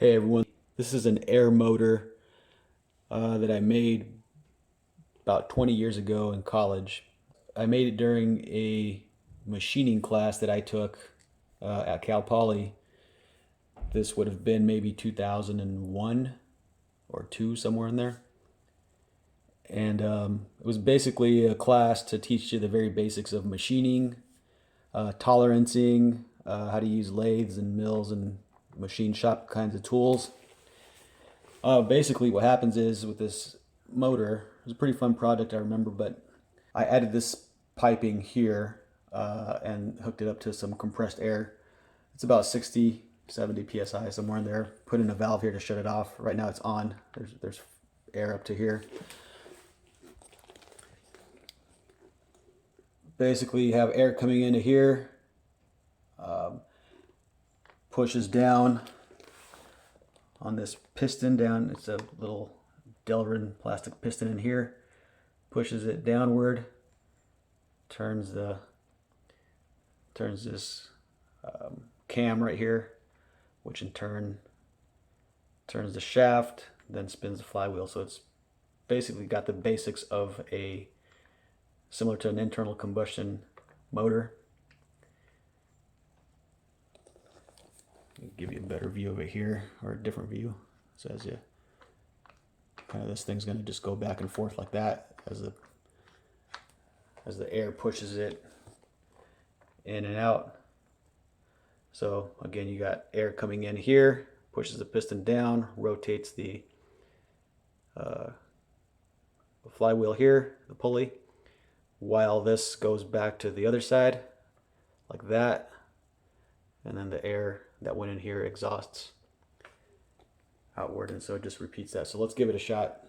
Hey everyone, this is an air motor that I made about 20 years ago in college. I made it during a machining class that I took at Cal Poly. This would have been maybe 2001 or 2, somewhere in there. And it was basically a class to teach you the very basics of machining, tolerancing, how to use lathes and mills and machine shop kinds of tools. Basically, what happens is with this motor, it was a pretty fun project, I remember, but I added this piping here and hooked it up to some compressed air. It's about 60, 70 psi, somewhere in there. Put in a valve here to shut it off. Right now it's on. There's air up to here. Basically, you have air coming into here, pushes down on this piston down. It's a little Delrin plastic piston in here. Pushes it downward, turns this cam right here, which in turn turns the shaft, then spins the flywheel. So it's basically got the basics of a similar to an internal combustion motor. I'll give you a better view of it here, or a different view. So as you kind of, this thing's going to just go back and forth like that as the air pushes it in and out. So again, you got air coming in here, pushes the piston down, rotates the flywheel here, the pulley, while this goes back to the other side like that, and then the air that went in here exhausts outward, and so it just repeats that. So let's give it a shot.